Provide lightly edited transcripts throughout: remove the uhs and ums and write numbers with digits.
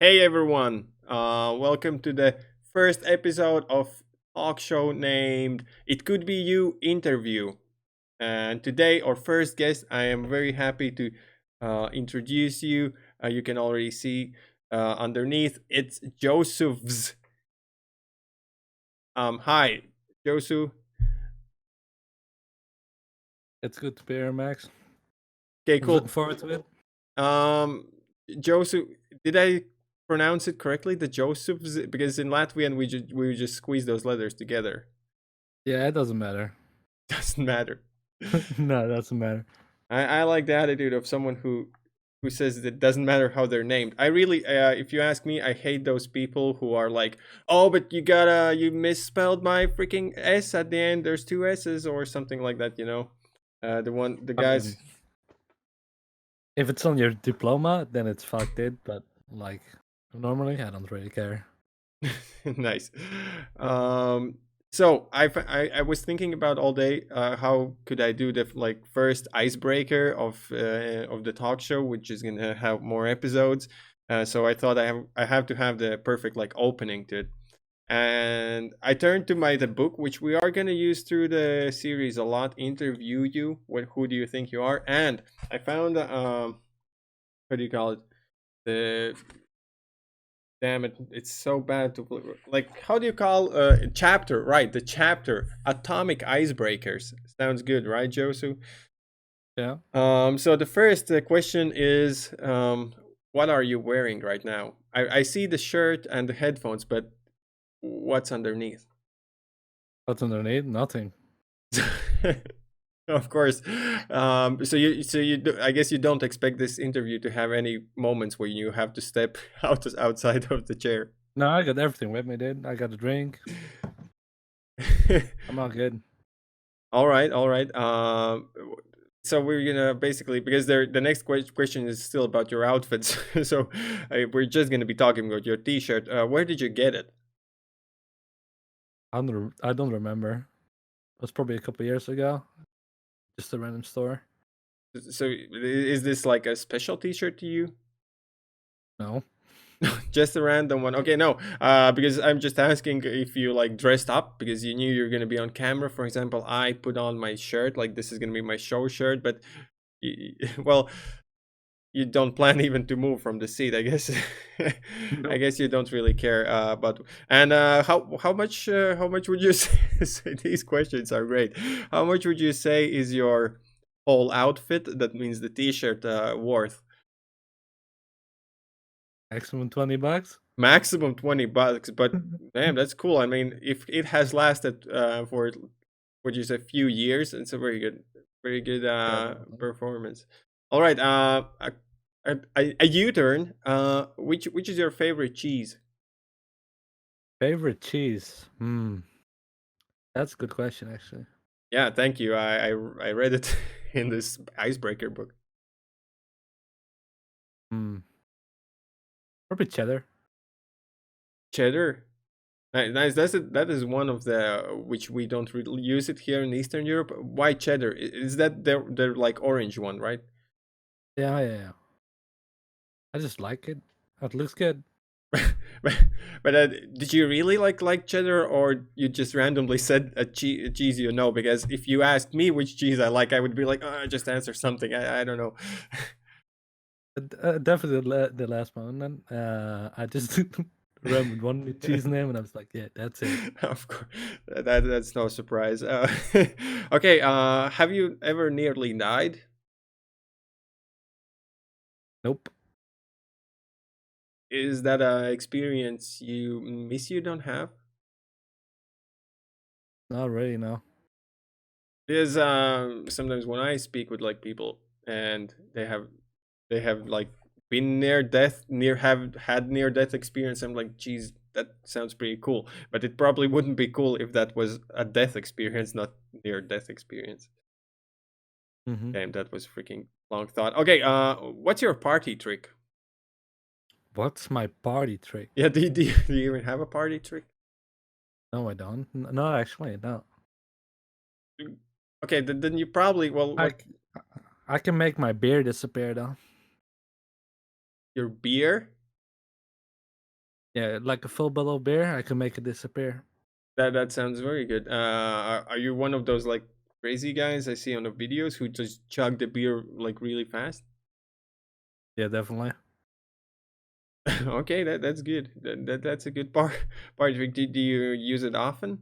Hey everyone, welcome to the first episode of talk show named "It Could Be You" interview. And today, our first guest, I am very happy to introduce you. You can already see underneath it's josuphz. Hi, Josu. It's good to be here, Max. Okay, I was looking cool. forward to it. Um, Josu, did I pronounce it correctly? The josuphz, because in Latvian we just squeeze those letters together. Yeah, it doesn't matter. Doesn't matter. No, it doesn't matter. I like the attitude of someone who says it doesn't matter how they're named. I really, if you ask me, I hate those people who are like, oh, but you misspelled my freaking S at the end. There's two S's or something like that. The I guys. mean, if it's on your diploma, then it's fucked it. But like normally, I don't really care. Nice. Um, so I was thinking about all day how could I do the like first icebreaker of the talk show, which is gonna have more episodes. So I thought I have to have the perfect like opening to it, and I turned to my the book which we are gonna use through the series a lot. Interview you. Who do you think you are? And I found what do you call it? The Damn it, it's so bad to like. How do you call chapter? Right, the chapter Atomic Icebreakers sounds good, right, Josu? Yeah, So the first question is, what are you wearing right now? I see the shirt and the headphones, but what's underneath? what's underneath? Nothing. Of course. I guess you don't expect this interview to have any moments where you have to step outside of the chair. No, I got everything with me, dude. I got a drink. I'm all good. All right, all right. So we're gonna basically because the next question is still about your outfits. So we're just gonna be talking about your T-shirt. Where did you get it? I don't remember. It was probably a couple years ago. Just a random store. So is this like a special T-shirt to you? No, Just a random one? Okay, no. Because I'm just asking if you like dressed up because you knew you're gonna be on camera. For example, I put on my shirt like this is gonna be my show shirt, but well, you don't plan even to move from the seat, I guess. I nope. guess you don't really care. But and how much would you say, these questions are great. How much would you say is your whole outfit? That means the T-shirt worth Maximum $20. maximum $20. But damn, that's cool. I mean, if it has lasted for what you say a few years, it's a very good Yeah, definitely. performance. All right, a U-turn. Which is your favorite cheese? Favorite cheese? That's a good question, actually. Yeah, thank you. I read it in this icebreaker book. Hmm, probably cheddar. Cheddar. Nice. That is one of the which we don't really use it here in Eastern Europe. Why cheddar? Is that their like orange one, right? Yeah, yeah, yeah. I just like it. It looks good. but did you really like cheddar, or you just randomly said a cheese you know? Because if you asked me which cheese I like, I would be like, just answer something. I don't know. Definitely the last one. And I just remembered one cheese name, and I was like, "Yeah, that's it." Of course, that's no surprise. Okay, have you ever nearly died? Nope, Is that a experience you miss you don't have? not really. No. Because sometimes when I speak with like people and they have like been near death, near have had near death experience, I'm like, geez, that sounds pretty cool. But it probably wouldn't be cool if that was a death experience, not near death experience. hmm Damn, that was freaking long thought. Okay, what's your party trick? What's my party trick? Yeah, do you even have a party trick? No, I don't. No, actually, no. Okay, then you probably I what c- I can make my beer disappear though. your beer? Yeah, like a full bottle of beer, I can make it disappear. That sounds very good. Are you one of those like crazy guys I see on the videos who just chug the beer like really fast? Yeah, definitely. Okay, that's good. That's a good part. Part. Do you use it often?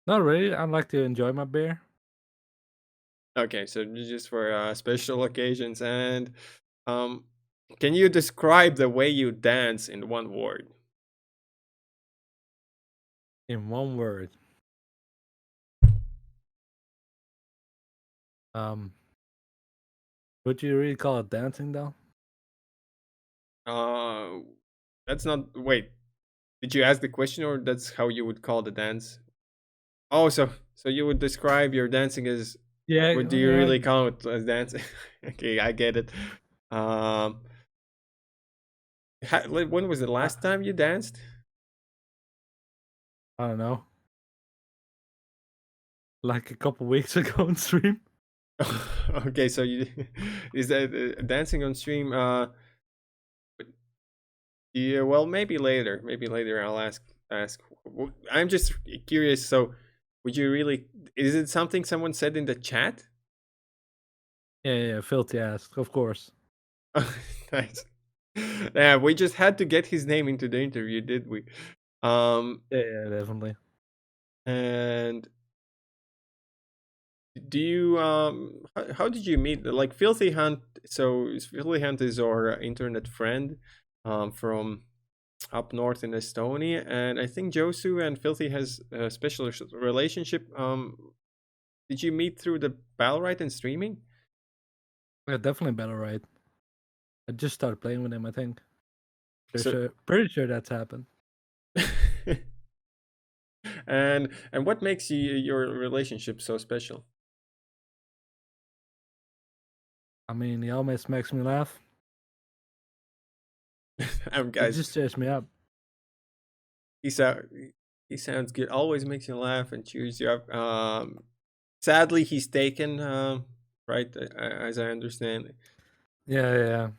Not really. I like to enjoy my beer. Okay, so just for special occasions. And um, can you describe the way you dance in one word? In one word. Um, would you really call it dancing though? Uh, that's not. Wait, did you ask the question, or that's how you would call the dance? Oh, so you would describe your dancing as. Yeah, What do you yeah. really count as dancing? Okay, I get it. Um, like, when was the I, last time you danced? I don't know. Like a couple weeks ago on stream. Okay, so you is that dancing on stream? Yeah, well, maybe later. Maybe later I'll ask. I'm just curious. So, would you really? Is it something someone said in the chat? Yeah, yeah, filthy ass, of course. Nice. Yeah, we just had to get his name into the interview, did we? Yeah, yeah, definitely. And do you how did you meet like Filthy Hunt? So Filthy Hunt is our internet friend from up north in Estonia, and I think Josu and Filthy has a special relationship. Did you meet through the Balrite and streaming? Yeah, definitely better, right? I just started playing with him. I think. So Pretty sure that's happened. and what makes your relationship so special? I mean, he always makes me laugh. He just Guys, cheers me up. he sound he sounds good. Always makes you laugh and cheers you up. Sadly, he's taken. Right, as I understand. Yeah, yeah, yeah.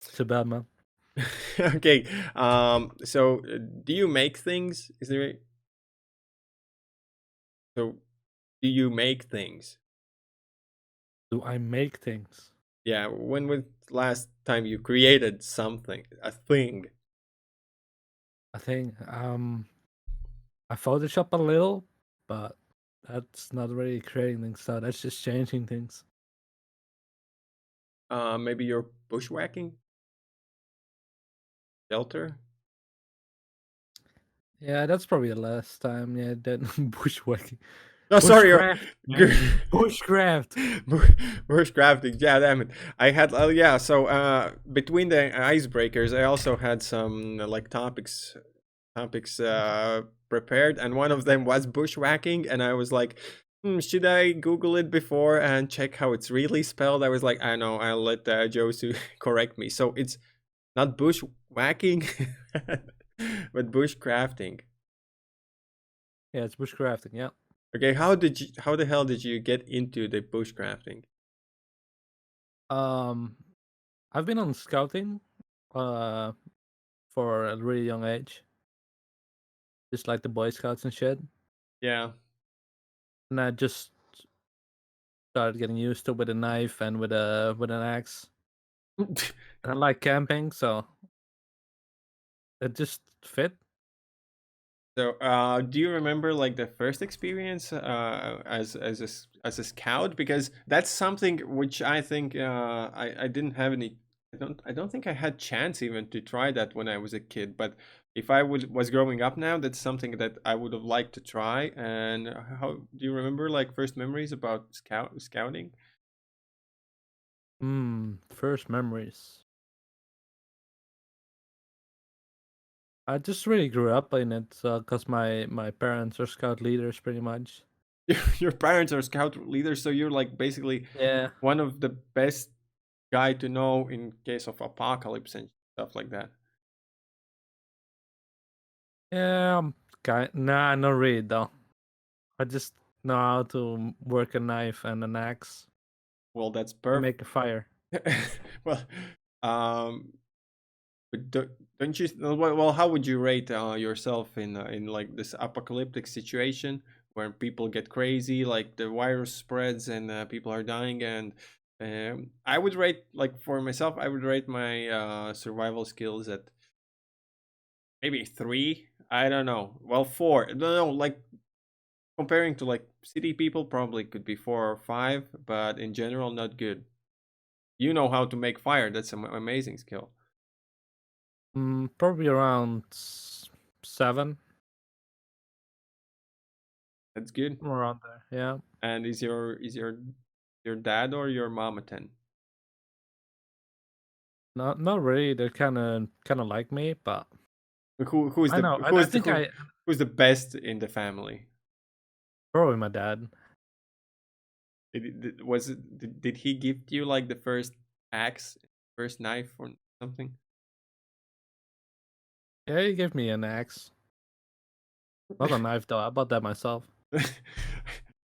It's a bad man. Okay. So, do you make things? Is there? So, do you make things? Do I make things? Yeah. When was the last time you created something, a thing? I think I Photoshop a little, but that's not really creating things. So that's just changing things. Maybe you're bushwhacking shelter. Yeah, that's probably the last time. Yeah, that bushwhacking, No, sorry. bushcraft, man, bushcraft. Bushcrafting. Yeah, damn it. I had. Yeah. So, between the icebreakers, I also had some like topics prepared, and one of them was bushwhacking, and I was like, should I Google it before and check how it's really spelled? I was like, I know, I'll let Josu correct me. So it's not bushwhacking, but bushcrafting. Yeah, it's bushcrafting. Yeah. Okay, how the hell did you get into the bushcrafting? Um, I've been on scouting, uh, for a really young age, just like the Boy Scouts and shit. Yeah. And I just started getting used to it with a knife and with an axe. And I like camping, so it just fit. So, do you remember like the first experience as a scout? Because that's something which I think I didn't have any. I don't think I had chance even to try that when I was a kid. But if I was growing up now, that's something that I would have liked to try. And how do you remember like first memories about scouting? First memories. I just really grew up in it because my parents are scout leaders, pretty much. Your parents are scout leaders, so you're like basically Yeah, one of the best guy to know in case of apocalypse and stuff like that. yeah. Nah, not really though. I just know how to work a knife and an axe Well, that's and perfect. make a fire. Well, um, But don't you? Well, how would you rate yourself in like this apocalyptic situation where people get crazy, like the virus spreads and people are dying? And I would rate, like for myself, I would rate my survival skills at maybe 3. I don't know. Well, 4. No, like comparing to like city people, probably could be 4 or 5, but in general, not good. You know how to make fire. That's an amazing skill. Probably around 7, That's good. around there. Yeah. And is your dad or your mom a 10? Not really. They're kind of like me, but Who's I the know. I who's the think I who's the best in the family? probably my dad. Did he give you like the first axe, first knife or something? Yeah, he gave me an axe, not a knife though. I bought that myself.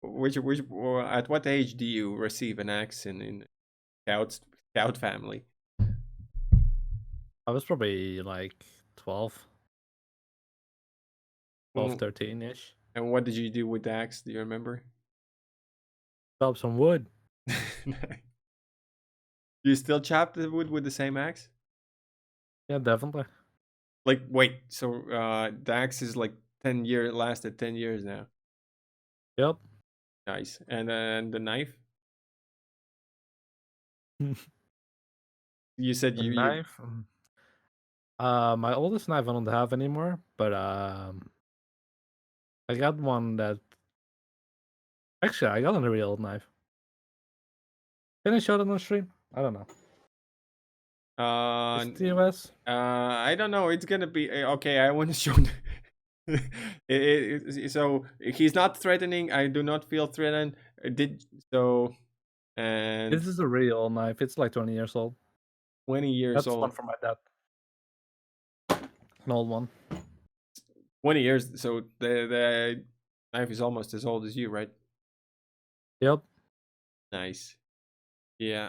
Which or at what age do you receive an axe in scout family? I was probably like 12, 12, Mm, 13 ish. and what did you do with the axe? Do you remember? Chop some wood. Do you still chop the wood with the same axe? Yeah, definitely. Like, wait, so the axe is like 10 year lasted 10 years now. Yep. Nice. And the knife? You said A you knife. My oldest knife I don't have anymore, but I got one that actually I got a real old knife. Can I show it on the stream? I don't know. It's uh TOS. I don't know. It's gonna be okay. I want to show. So he's not threatening. I do not feel threatened. Did so, and This is a real old knife. It's like 20 years old. 20 years That's one old. from my dad. An old one. 20 years. So the knife is almost as old as you, right? Yep. Nice. Yeah.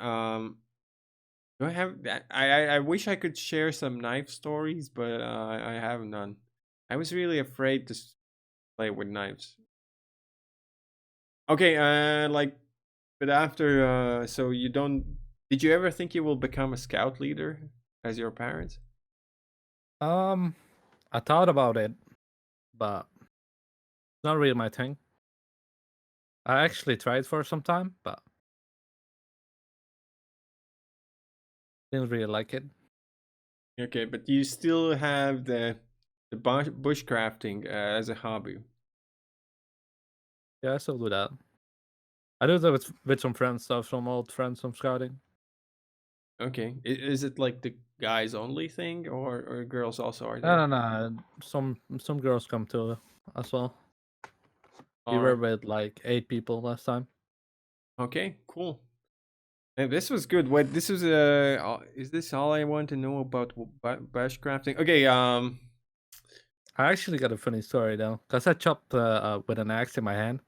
Do I have that? I wish I could share some knife stories, but I have none. I was really afraid to play with knives. Okay, like, but after, so you don't, did you ever think you will become a scout leader as your parents? Um, I thought about it, but it's not really my thing. I actually tried for some time, but didn't really like it. Okay, but you still have the bushcrafting as a hobby. Yeah, I still do that. I do that with some friends stuff, some old friends from scouting. Okay, is it like the guys only thing, or girls also are No, there? no, no. Some girls come too as well. We All were right. with like 8 people last time. Okay, cool. And this was good. What this was is this all I want to know about bushcrafting? Okay, I actually got a funny story though, cause I chopped with an axe in my hand.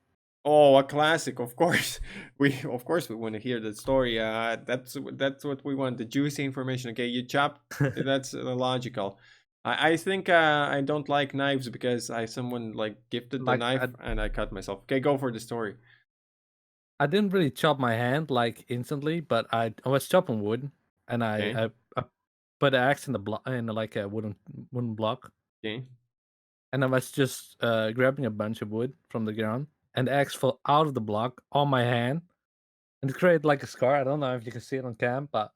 oh, a classic, of course. We want to hear the story. That's what we want. The juicy information. Okay, you chopped. That's logical. I think I don't like knives because someone like gifted the Like knife and I cut myself. Okay, go for the story. I didn't really chop my hand like instantly, but I was chopping wood, and Okay, I put the axe in the block in like a wooden block, okay. and I was just grabbing a bunch of wood from the ground, and the axe fell out of the block on my hand, and it created like a scar. I don't know if you can see it on cam, but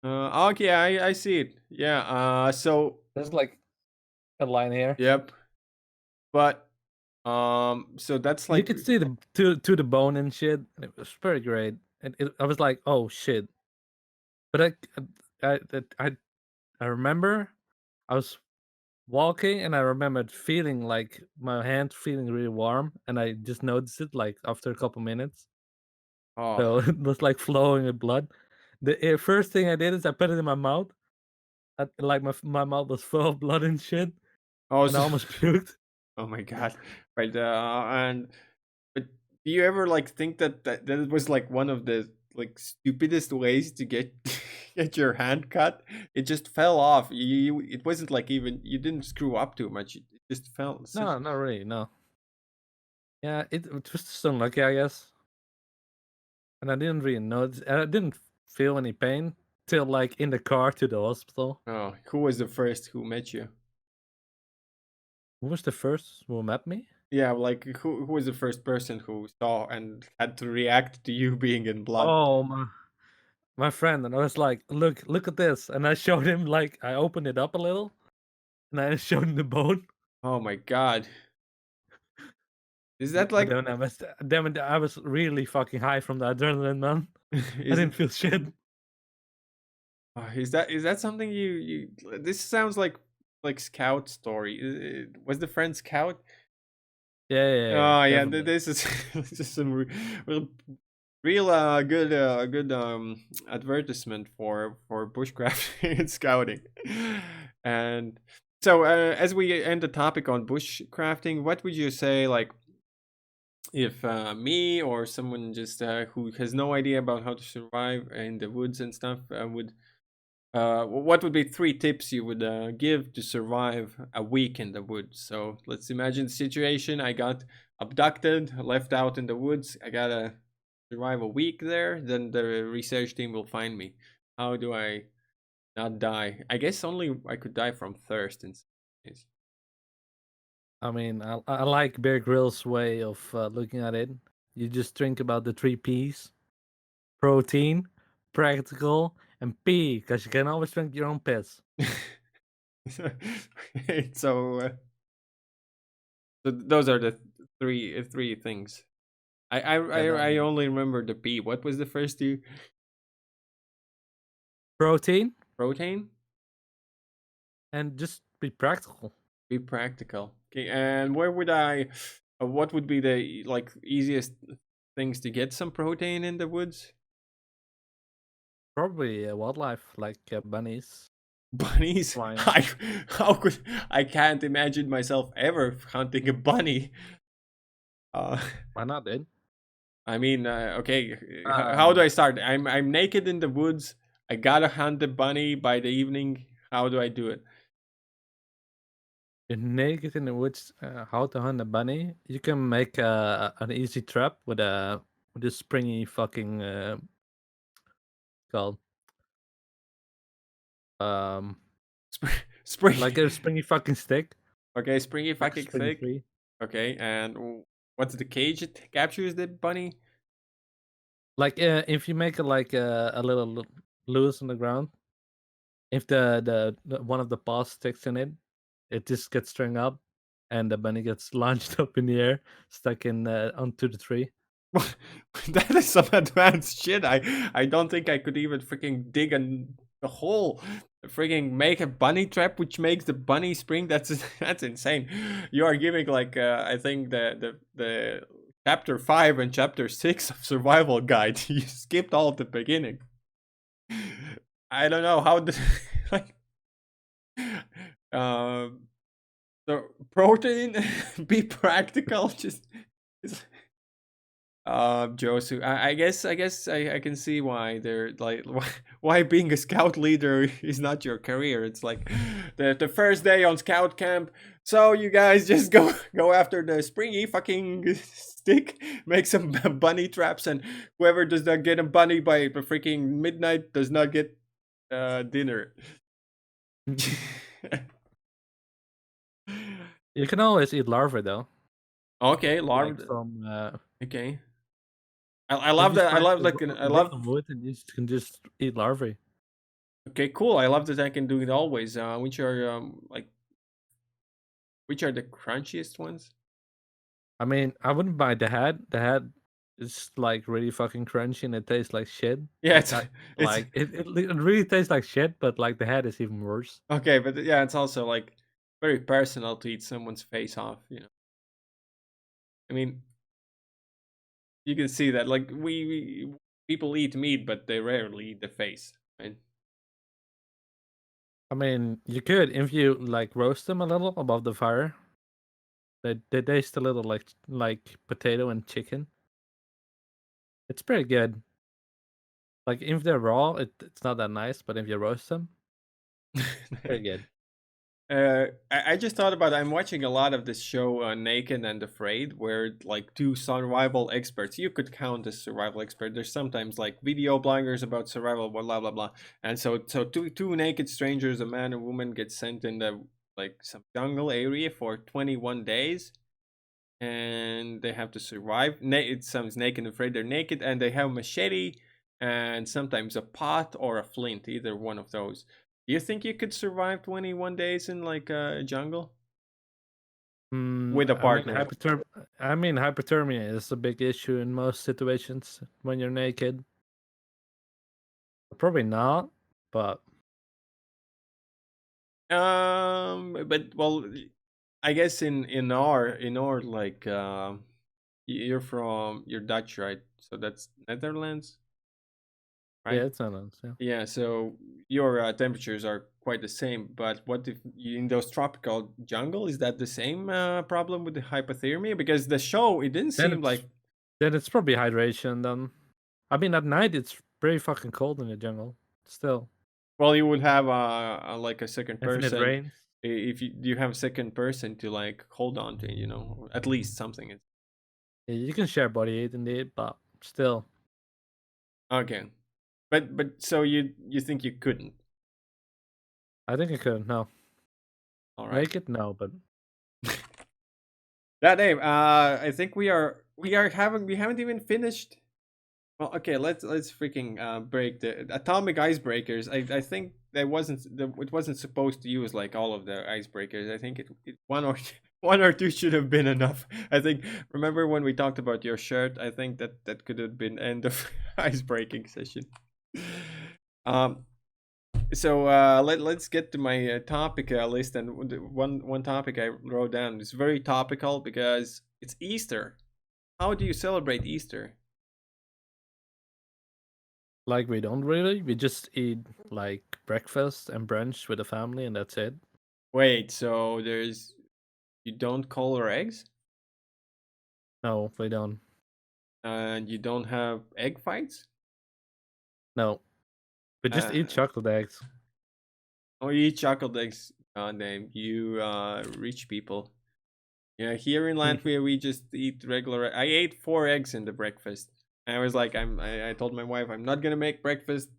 Okay, I see it. Yeah. So there's like a line here. yep. But so that's You like could see the to the bone and shit. And it was very great, and I was like, oh shit. But I remember I was walking, and I remembered feeling like my hand feeling really warm, and I just noticed it like after a couple minutes. oh So it was like flowing with blood. The first thing I did is I put it in my mouth. Like my mouth was full of blood and shit, oh and I so, almost puked. oh my god. Right. And but do you ever like think that it was like one of the like stupidest ways to get get your hand cut, it just fell off. It wasn't like even you didn't screw up too much. It just fell. No, not really. No. Yeah, it was just unlucky, I guess. And I didn't really notice. I didn't feel any pain till like in the car to the hospital. Oh, who was the first who met you? Who was the first who met me? Yeah, like who was the first person who saw and had to react to you being in blood? Oh, my friend. And I was like, look at this. And I showed him, like, I opened it up a little and I showed him the bone. Oh my god. Is that But like then I was really fucking high from the adrenaline, man. I is didn't feel shit. is that something you this sounds like scout story. Was the friend scout? Yeah, Oh yeah, definitely. this is this is some real real good advertisement for bushcrafting and scouting. And so as we end the topic on bushcrafting, what would you say, like, if me or someone just who has no idea about how to survive in the woods and stuff would what would be 3 tips you would give to survive a week in the woods? So let's imagine the situation. I got abducted, left out in the woods. I gotta survive a week there. Then the research team will find me. How do I not die? I guess only I could die from thirst in some case. I mean, I like Bear Grylls' way of looking at it. You just think about the 3 Ps: protein, practical, and P, because you can always drink your own piss. so, so those are the three things. Yeah, I only remember the P. What was the first two? protein Protein. and just be practical. Be practical. Okay, and where would I? What would be the like easiest things to get some protein in the woods? Probably wildlife like bunnies, Bunnies. swine. I how could I can't imagine myself ever hunting a bunny. Uh, Why not, dude? I mean, okay, how do Um, I start? I'm naked in the woods. I gotta hunt the bunny by the evening. How do I do it? you're naked in the woods. How to hunt a bunny? You can make an easy trap with a springy fucking called um Spring. like a springy fucking stick, Okay, springy like a fucking springy thick. tree. Okay, and what's the cage it captures the bunny? Like if you make it like a little loose on the ground, if the one of the paws sticks in it, it just gets strung up, and the bunny gets launched up in the air, stuck in onto the tree. That is some advanced shit. I don't think I could even freaking dig a hole. Freaking make a bunny trap which makes the bunny spring. That's that's insane. You are giving like I think the chapter 5 and chapter 6 of survival guide. You skipped all of the beginning. I don't know how the like um the protein be practical just Josu, I can see why they're like why being a scout leader is not your career. It's like the first day on scout camp. So you guys just go after the springy fucking stick, make some bunny traps, and whoever does not get a bunny by the freaking midnight does not get dinner. You can always eat larvae though, Okay, like larva. from Okay, I if love you that. I find love like a I love. rotten wood, and you can just eat larvae. Okay, cool. I love that I can do it always. Which are like which are the crunchiest ones? I mean, I wouldn't buy the head. The head is like really fucking crunchy and it tastes like shit. Yeah, it's it's Like it really tastes like shit, but like the head is even worse. okay, but yeah, it's also like very personal to eat someone's face off. You know, I mean, you can see that like we people eat meat, but they rarely eat the face, right? I mean, you could if you like roast them a little above the fire. They taste a little like potato and chicken. It's pretty good. Like if they're raw, it's not that nice, but if you roast them, very good. I just thought about I'm watching a lot of this show Naked and Afraid, where like two survival experts, you could count as survival expert. There's sometimes like video bloggers about survival, blah blah blah blah. And so two naked strangers, a man and woman, get sent in the like some jungle area for 21 days, and they have to survive. It sounds naked and afraid. They're naked and they have a machete and sometimes a pot or a flint, either one of those. Do you think you could survive 21 days in like a jungle with a I mean, partner? hypothermia is a big issue in most situations when you're naked. Probably not, but But well, I guess in our like you're Dutch, right? So that's Netherlands, yeah, right? it's not us. Yeah, Yeah, so your temperatures are quite the same, but what if in those tropical jungle, is that the same problem with the hypothermia? Because the show, it didn't then seem it's like, then it's probably hydration. Then, I mean, at night it's pretty fucking cold in the jungle. Still, well, you would have like a second if it person, rains, if you have a second person to like hold on to, at least something. yeah, you can share body heat indeed, but still, Okay, but so you think you couldn't? I think I could. No, All right. naked, no, but That Dave, I think we haven't even finished. Well, okay, let's freaking break the atomic icebreakers. I think it wasn't supposed to use like all of the icebreakers. I think one or one or two should have been enough. I think, remember when we talked about your shirt? I think that could have been end of icebreaking session. Um, so let's get to my topic list, and one topic I wrote down is very topical because it's Easter. How do you celebrate Easter? like we don't really. We just eat like breakfast and brunch with the family, and that's it. Wait, so you don't color eggs, No, we don't. and you don't have egg fights? No, we just Uh, eat chocolate eggs. oh, you eat chocolate eggs. God damn, you rich people. Yeah, here in Latvia we just eat regular. I ate 4 eggs in the breakfast. I was like, I told my wife I'm not gonna make breakfast.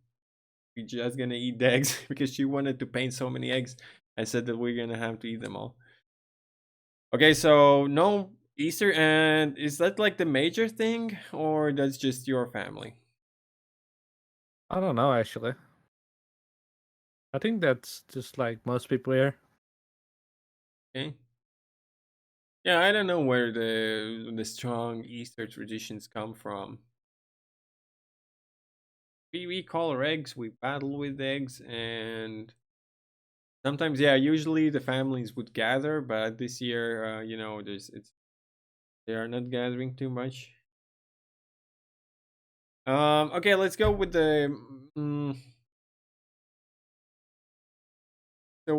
We're just gonna eat the eggs because she wanted to paint so many eggs. I said that we're gonna have to eat them all. Okay, so no Easter, and is that like the major thing, or that's just your family? I don't know actually. I think that's just like most people here. Okay. Yeah, I don't know where the strong Easter traditions come from. We color eggs, we battle with eggs, and sometimes, yeah, usually the families would gather, but this year, there's it's they are not gathering too much. Okay, let's go with the. So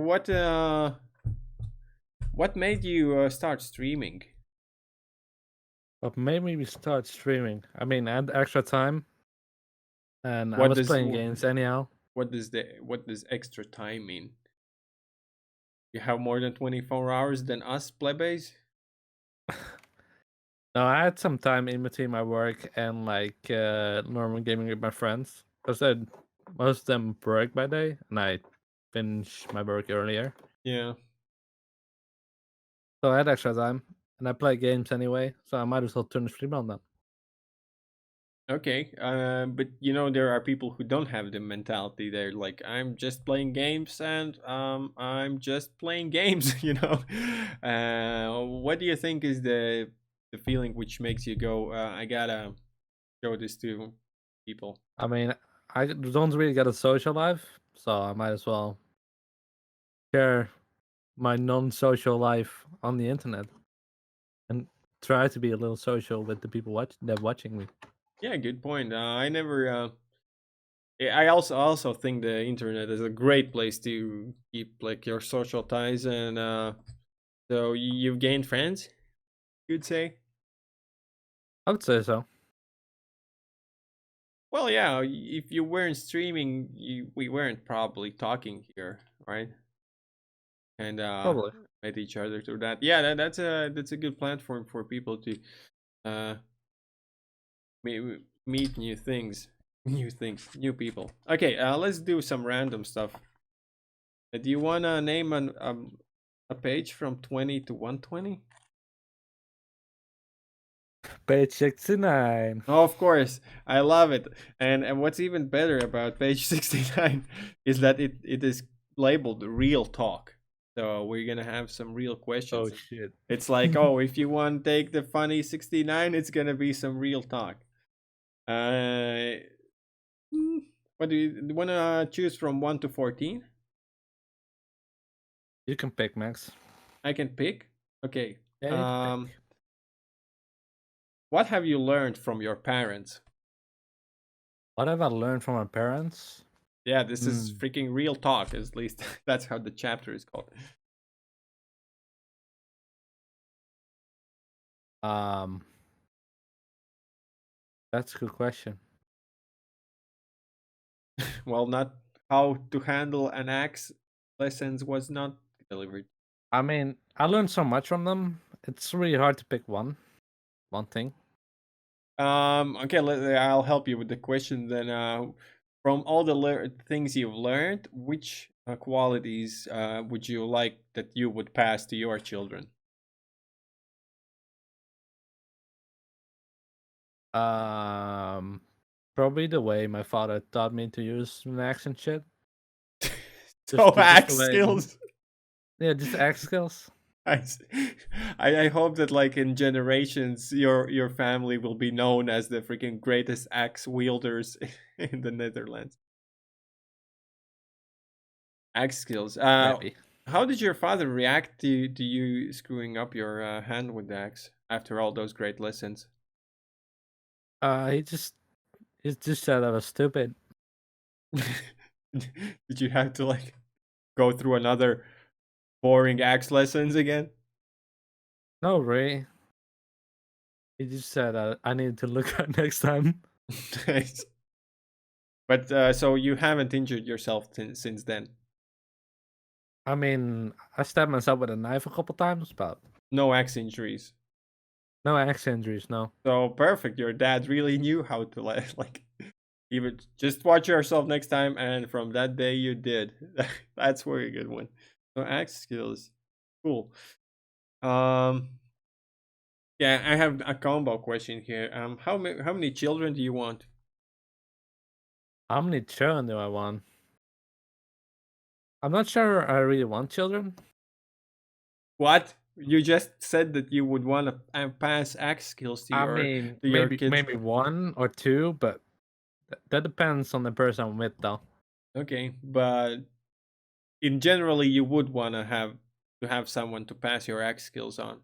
what made you start streaming? But maybe we start streaming. I mean, add extra time, and I What was does playing games anyhow. what does extra time mean? You have more than 24 hours than us plebes? No, I had some time in between my work and like normal gaming with my friends. Because most of them work by day, and I finish my work earlier. Yeah. So I had extra time, and I play games anyway. So I might as well turn the stream on then. Okay. But there are people who don't have the mentality. They're like, I'm just playing games, and I'm just playing games. What do you think is the feeling which makes you go, I gotta show this to people? I mean, I don't really get a social life, so I might as well share my non-social life on the internet and try to be a little social with the people that watching me. Yeah, good point. I never. Yeah, I also think the internet is a great place to keep like your social ties, and so you've gained friends, you'd say. I would say so. Well, yeah, if you weren't streaming, we weren't probably talking here, right? And Probably. met each other through that. Yeah, that's a good platform for people to uh meet new things, new people. Okay, let's do some random stuff. Do you wanna name a page from 20 to 120? Page 69. Oh, of course, I love it. And what's even better about page 69 is that it is labeled real talk. So we're gonna have some real Oh questions. shit. It's like, oh, if you want to take the funny 69, it's gonna be some real talk. Uh, what do you wanna choose from 1 to 14? You can pick, Max. I can pick. Okay. Yeah, you can Um, pick. what have you learned from your parents? What have I learned from my parents? Yeah, this is Hmm. freaking real talk. At least that's how the chapter is called. Um, that's a good question. Well, not how to handle an axe lessons was not delivered. I mean, I learned so much from them. It's really hard to pick one thing. Okay, I'll help you with the question then. From all the things you've learned, which qualities would you like that you would pass to your children? Um, Probably the way my father taught me to use an axe and shit. So Just axe the way, skills. yeah, just axe skills. I, s- I hope that like in generations your family will be known as the freaking greatest axe wielders in the Netherlands. Axe skills. Maybe. How did your father react to you screwing up your hand with the axe after all those great lessons? He just said I was stupid. Did you have to like go through another boring axe lessons again? No, Ray. He just said I needed to look out next time. Nice. But so you haven't injured yourself since then. I mean, I stabbed myself with a knife a couple times, but No axe injuries. no axe injuries. No. So perfect. Your dad really knew how to like even just watch yourself next time, and from that day you did. That's a very good one. So axe skills, cool. Um, yeah, I have a combo question here. How many children do you want? How many children do I want? I'm not sure I really want children. What? You just said that you would want to pass axe skills I mean, to your maybe kids. maybe one or two, but that depends on the person I'm with, though. Okay, but in generally, you would want to have someone to pass your axe skills on.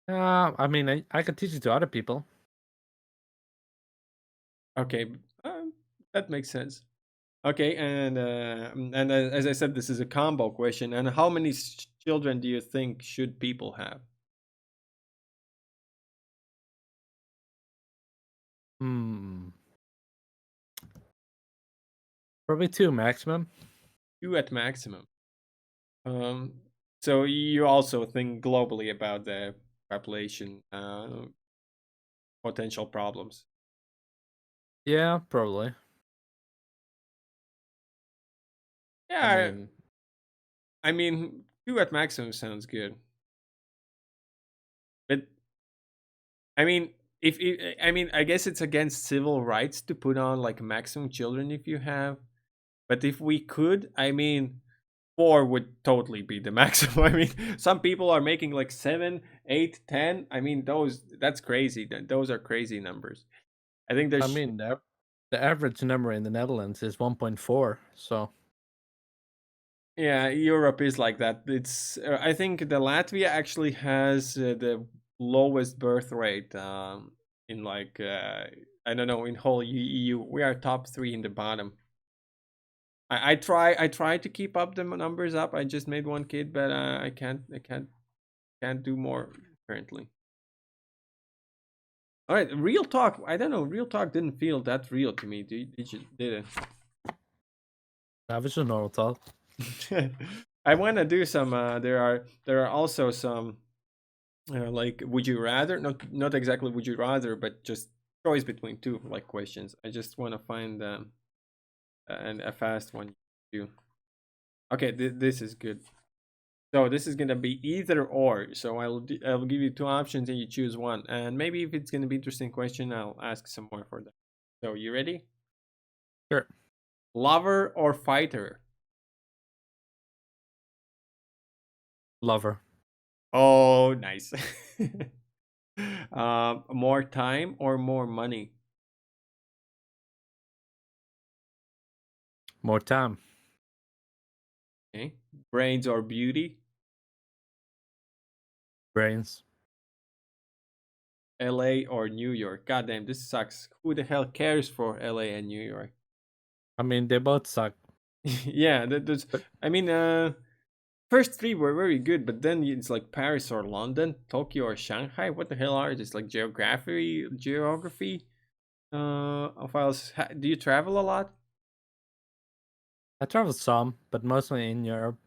I mean, I could teach it to other people. Okay, that makes sense. Okay, and as I said, this is a combo question. And how many children do you think should people have? Hmm. Probably two maximum. Two at maximum. Um, so you also think globally about the population potential problems. Yeah, probably. I Yeah, mean, I mean, two at maximum sounds good, but I mean, if I mean, I guess it's against civil rights to put on like maximum children if you have. But if we could, I mean, four would totally be the maximum. I mean, some people are making like 7, 8, 10. I mean, that's crazy. Those are crazy numbers. I think I there's mean the average number in the Netherlands is 1.4. So yeah, Europe is like that. It's I think the Latvia actually has the lowest birth rate in like I don't know in whole EU. We are top 3 in the bottom. I try to keep up the numbers up. I just made one kid, but I can't do more currently. All right, real talk. I don't know. Real talk didn't feel that real to me. Did That was just normal talk. it? I want to do some. There are also some like would you rather, not exactly would you rather, but just choice between two like questions. I just want to find a fast one. To okay, this is good. So this is gonna be either or. So I'll give you two options and you choose one. And maybe if it's gonna be interesting question, I'll ask some more for that. So you ready? Sure. Lover or fighter? Lover. Oh, nice. More time or more money? More time. Okay. Brains or beauty? Brains. LA or New York? God damn, this sucks. Who the hell cares for LA and New York? I mean, they both suck. Yeah, that's. But I mean, first three were very good, but then it's like Paris or London, Tokyo or Shanghai. What the hell are this? Like geography. Of files. Do you travel a lot? I traveled some, but mostly in Europe.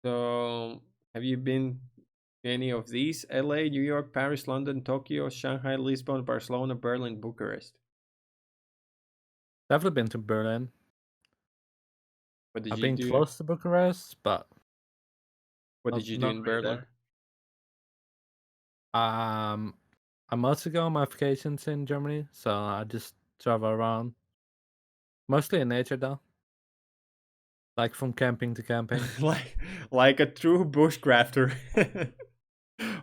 So, have you been to any of these? LA, New York, Paris, London, Tokyo, Shanghai, Lisbon, Barcelona, Berlin, Bucharest. Definitely been to Berlin. What did I've you been do? close to Bucharest, but What not did you do not in really Berlin? there. I mostly go on my vacations in Germany, so I just travel around. Mostly in nature though. Like from camping to camping. like like a true bushcrafter.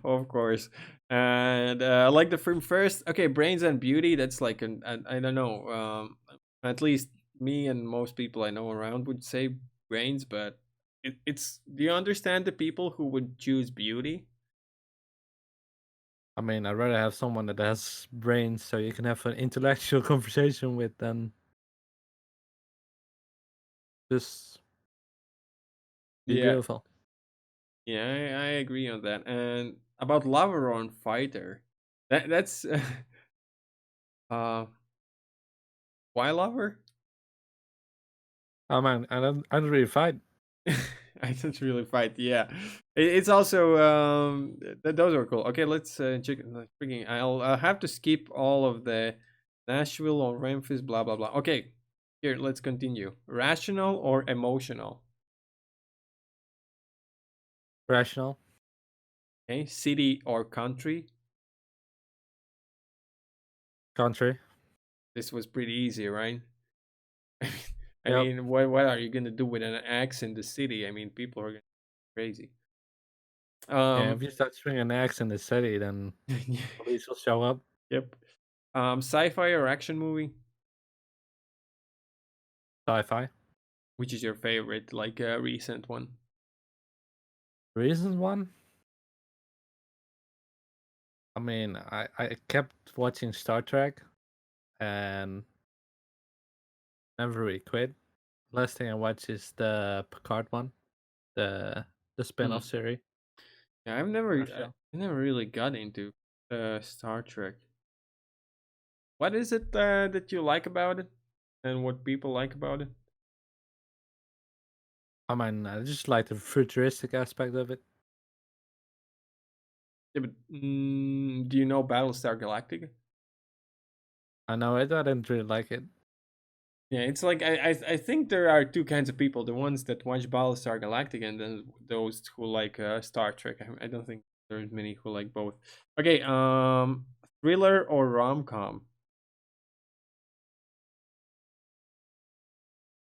Of course. And like the film first, okay, brains and beauty, that's like an I don't know, at least me and most people I know around would say brains, but it's do you understand the people who would choose beauty? I mean, I'd rather have someone that has brains so you can have an intellectual conversation with than just be Yeah, beautiful. yeah, I agree on that. And about lover on fighter, that's uh why lover? Oh man, I don't really fight. I don't really fight. Yeah, it's also those are cool. Okay, let's check. Freaking, I'll have to skip all of the Nashville or Memphis. Blah blah blah. Okay, here let's continue. Rational or emotional? Rational. Okay, city or country? Country. This was pretty easy, right? I Yep. mean, what are you gonna do with an axe in the city? I mean, people are gonna go crazy. Yeah, Um, if you start swinging an axe in the city, then police will show up. yep. Sci-fi or action movie? Sci-fi. Which is your favorite, like a recent one? Reasons one? I mean, I kept watching Star Trek and never really quit. Last thing I watched is the Picard one, the the spin-off Hmm. series. Yeah, Not sure. I never really got into Star Trek. What is it that you like about it, and what people like about it? I mean, I just like the futuristic aspect of it. Yeah, but, do you know Battlestar Galactica? I know it. I didn't really like it. Yeah, it's like I think there are two kinds of people: the ones that watch Battlestar Galactica, and then those who like Star Trek. I don't think there's many who like both. Okay, thriller or rom com?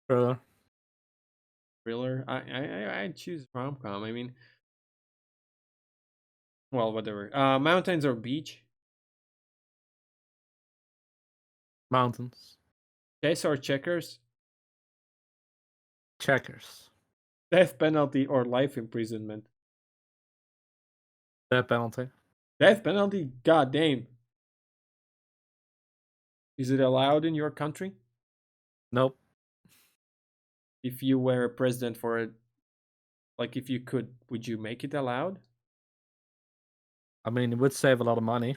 Thriller. Thriller. I choose rom com. I mean, well, whatever. Mountains or beach? Mountains. Chess or checkers? Checkers. Death penalty or life imprisonment? Death penalty. Death penalty? God damn. Is it allowed in your country? Nope. If you were a president for it, like if you could, would you make it allowed? I mean, it would save a lot of money.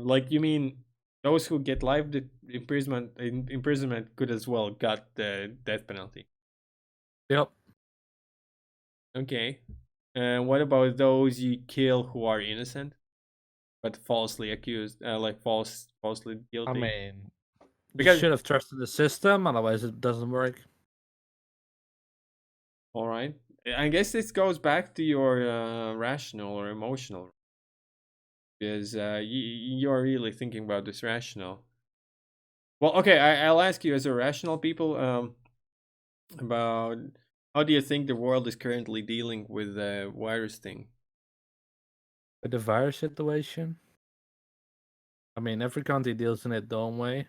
Like you mean those who get imprisonment could as well got the death penalty. Yep. Okay. And what about those you kill who are innocent but falsely accused, like falsely I guilty? mean, you Because should have trusted the system, otherwise it doesn't work. all right, I guess this goes back to your rational or emotional, because you're really thinking about this rational. Well, okay, I'll ask you as a rational people, about how do you think the world is currently dealing with the virus thing? With the virus situation, I mean, every country deals in its own way.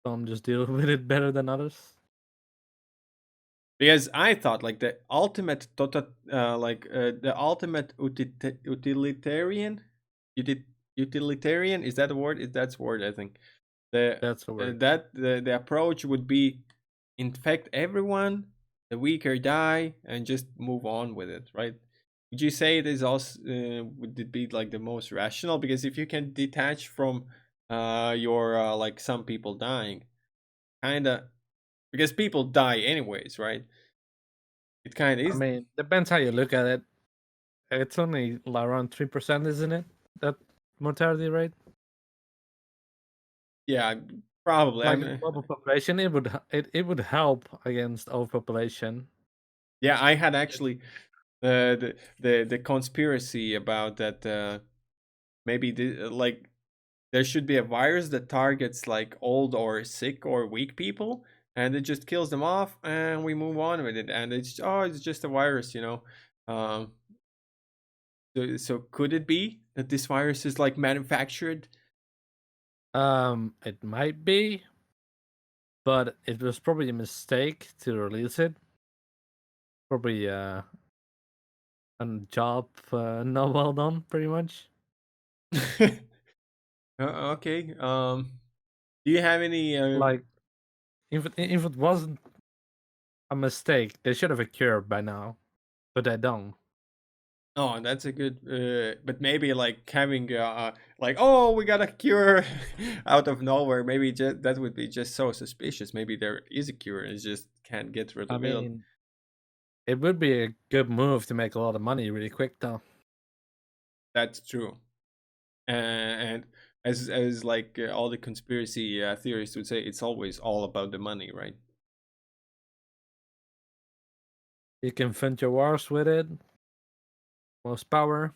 Some just deal with it better than others. Because I thought like the ultimate utilitarian, utilitarian, is that a word? Is that's a word? I think the That's a word. the approach would be infect everyone, the weaker die, and just move on with it, right? Would you say it is also would it be like the most rational? Because if you can detach from your like some people dying, kind of, because people die anyways, right? It kind of I is. mean, depends how you look at it. It's only around 3%, isn't it? That mortality rate. Yeah, probably. I Like a mean, global population, it would help against overpopulation. yeah, I had It- actually the conspiracy about that. Maybe like there should be a virus that targets like old or sick or weak people, and it just kills them off, and we move on with it. And it's just a virus, you know. Um, so could it be that this virus is like manufactured? it might be, but it was probably a mistake to release it. Probably a job not well done, pretty much. Okay. Do you have any? Like if it wasn't a mistake, they should have a cure by now, but they don't. Oh, that's a good. But maybe like having like, oh, we got a cure out of nowhere. Maybe just that would be just so suspicious. Maybe there is a cure and it just can't get rid I of it. mean, it would be a good move to make a lot of money really quick, though. That's true. And as like all the conspiracy theorists would say, it's always all about the money, right? You can fund your wars with it, most power.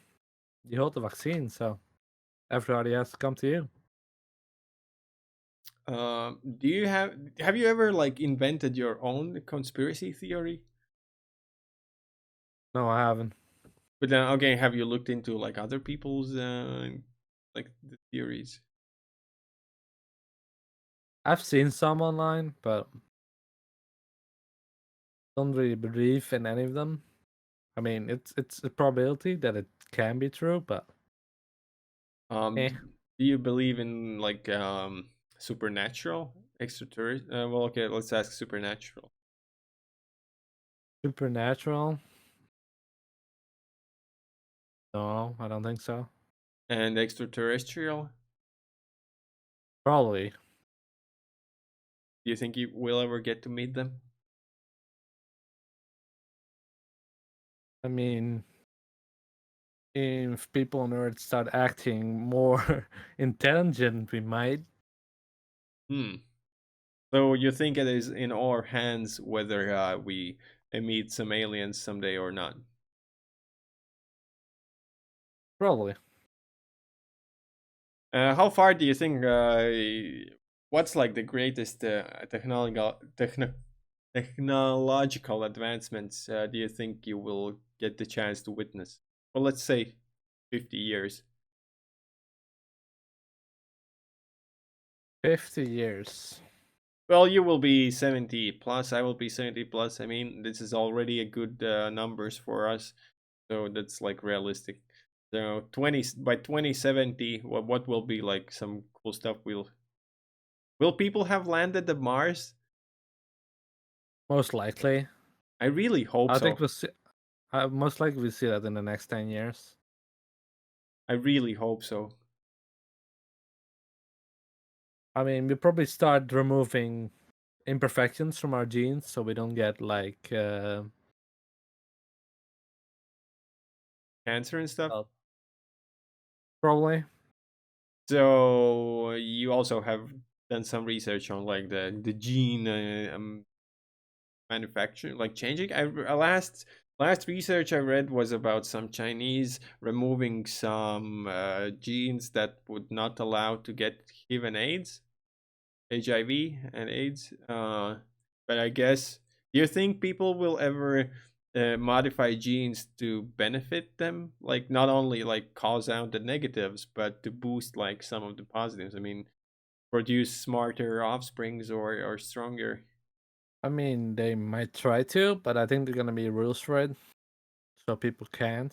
You hold the vaccine, so everybody has to come to you. Do you have you ever like invented your own conspiracy theory? No, I haven't. But then again, have you looked into like other people's like the theories? I've seen some online, but don't really believe in any of them. I mean, it's a probability that it can be true, but Um, eh. d- do you believe in like supernatural, extraterrestrial? Well, okay, let's ask supernatural Supernatural? No, I don't think so. and extraterrestrial. Probably. Do you think you will ever get to meet them? I mean, if people on Earth start acting more intelligent, we might. Hmm. So you think it is in our hands whether we meet some aliens someday or not? Probably. How far do you think? What's like the greatest technological advancements do you think you will get the chance to witness? Well, let's say 50 years. 50 years. Well, you will be 70 plus. I will be 70 plus. I mean, this is already a good numbers for us. So that's like realistic. So 20 by 2070, what will be like some cool stuff? Will people have landed at Mars? Most likely. I really hope I think so. we'll see. Most likely we'll see that in the next 10 years. I really hope so. I mean, we probably start removing imperfections from our genes so we don't get like Cancer and stuff. uh, probably. So you also have done some research on like the gene manufacturing, like changing. Last research I read was about some Chinese removing some genes that would not allow to get HIV and AIDS, HIV and AIDS. But I guess, do you think people will ever modify genes to benefit them? Like not only like cause out the negatives, but to boost like some of the positives. I mean, produce smarter offsprings or stronger. I mean, they might try to, but I think they're gonna be rules for it, so people can't.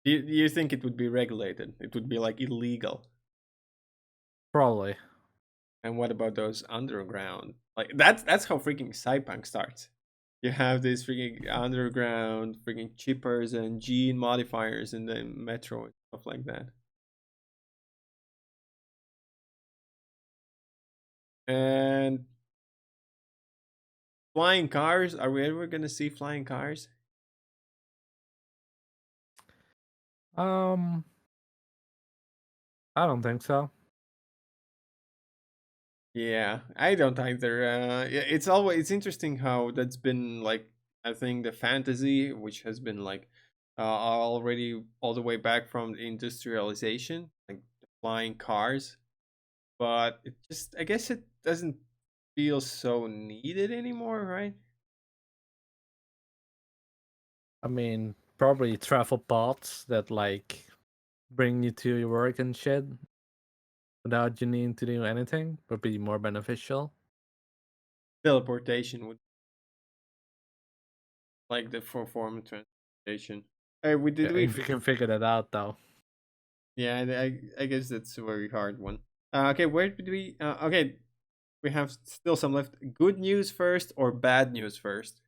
Do you think it would be regulated? It would be like illegal. Probably. And what about those underground? Like that's how freaking cyberpunk starts. You have these freaking underground freaking chippers and gene modifiers in the metro and stuff like that. And flying cars, are we ever gonna see flying cars? Um, I don't think so. Yeah, I don't either. Yeah, it's interesting how that's been like, I think the fantasy, which has been like already all the way back from the industrialization, like the flying cars, but it just, I guess it doesn't feel so needed anymore, right? I mean, probably travel pods that like bring you to your work and shit without you needing to do anything would be more beneficial. Teleportation would, like the for form of transportation. We Yeah, did we? if you can figure that out, though. Yeah, I guess that's a very hard one. Okay, where did we? Okay, we have still some left. Good news first or bad news first?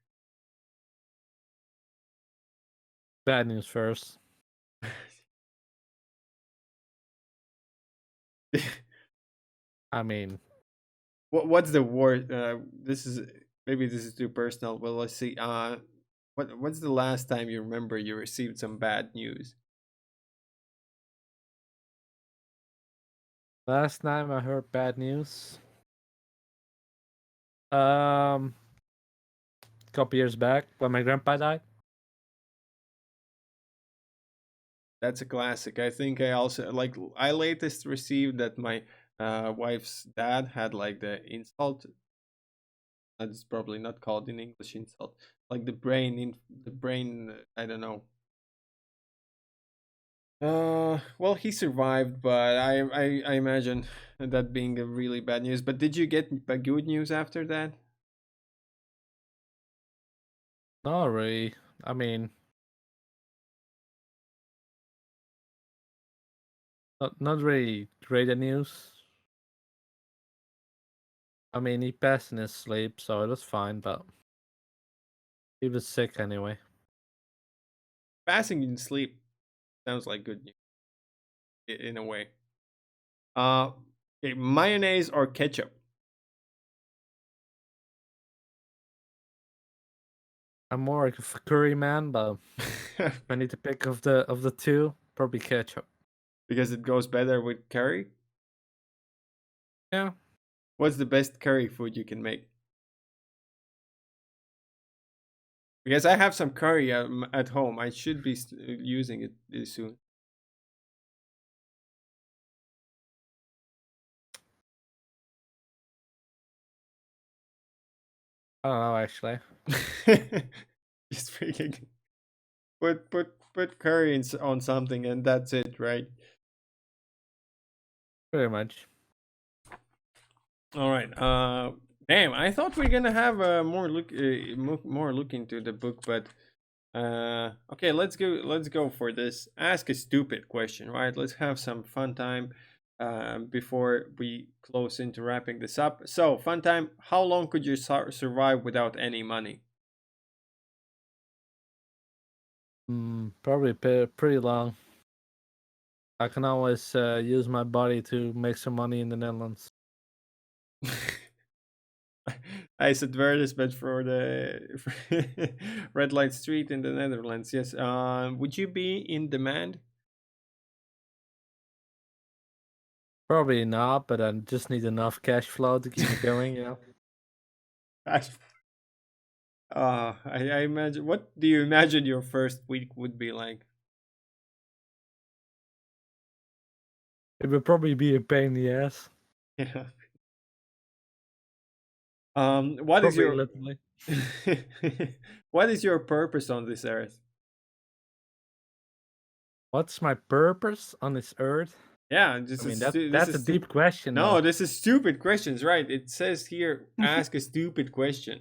Bad news first. I mean, What's the worst? This is, maybe this is too personal. Well, let's see. What's the last time you remember you received some bad news? last time I heard bad news, um, a couple years back when my grandpa died. That's a classic. I think I also like, I latest received that my wife's dad had like the insult. That's probably not called in English insult. Like the brain. I don't know. Well, he survived, but I imagine that being a really bad news. But did you get good news after that? Not really. I mean, not really great news. I mean, he passed in his sleep, so it was fine, but he was sick anyway. Passing in sleep sounds like good news in a way. Okay, mayonnaise or ketchup? I'm more like a curry man, but if I need to pick of the two, probably ketchup. Because it goes better with curry. Yeah. What's the best curry food you can make? Because I have some curry at home. I should be using it soon. I don't know actually. Just freaking put curry on something and that's it, right? Pretty much. All right. Damn, I thought we are gonna have more look into the book, but okay, let's go for this. Ask a stupid question, right? Let's have some fun time before we close into wrapping this up. So, fun time. How long could you survive without any money? Probably pretty long. I can always use my body to make some money in the Netherlands. Nice advertisement for the red light street in the Netherlands. Yes. Would you be in demand? Probably not, but I just need enough cash flow to keep me going. You know, I imagine. What do you imagine your first week would be like? it would probably be a pain in the ass. Yeah. What is Probably your literally. what is your purpose on this earth? What's my purpose on this earth? Yeah, I mean that's a deep question, no, though. this is stupid questions, right? It says here, ask a stupid question.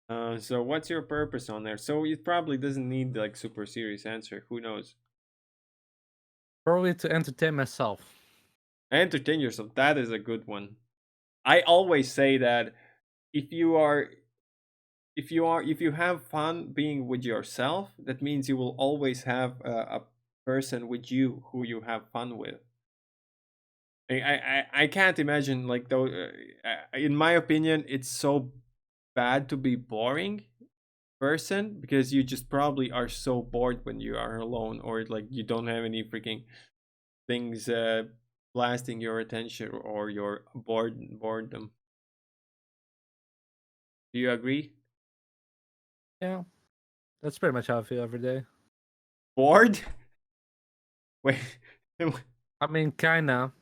So what's your purpose on there? So it probably doesn't need like super serious answer. Who knows? Probably to entertain myself. Entertain yourself. That is a good one. I always say that if you are if you have fun being with yourself, that means you will always have a person with you who you have fun with. I can't imagine like though. In my opinion, it's so bad to be boring person because you just probably are so bored when you are alone or like you don't have any freaking things blasting your attention or your boredom. Do you agree? Yeah, that's pretty much how I feel every day. Bored? Wait. I mean, kinda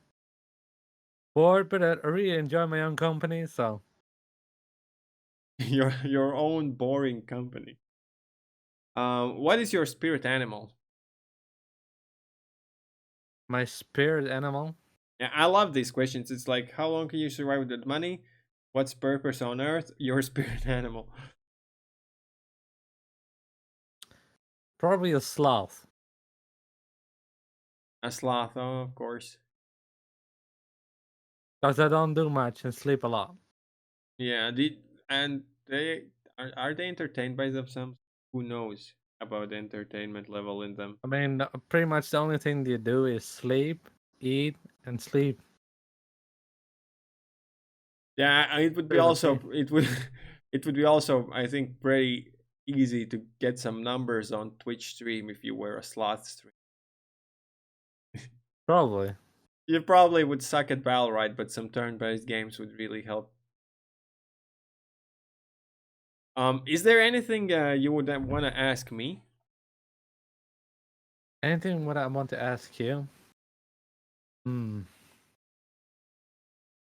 bored, but I really enjoy my own company. So Your own boring company. What is your spirit animal? my spirit animal, Yeah, I love these questions. It's like, how long can you survive with money? What's purpose on earth? Your spirit animal. probably a sloth. A sloth, oh, of course. Cause I don't do much and sleep a lot. Yeah, and they are they entertained by themselves? Who knows about the entertainment level in them? I mean, pretty much the only thing they do is sleep, eat, and sleep. Yeah, it would be Pretty much also it. it would it would be also I think pretty easy to get some numbers on Twitch stream if you were a sloth stream. Probably. You probably would suck at battle, right? But some turn-based games would really help. Is there anything you would want to ask me? Anything what I want to ask you? Hmm.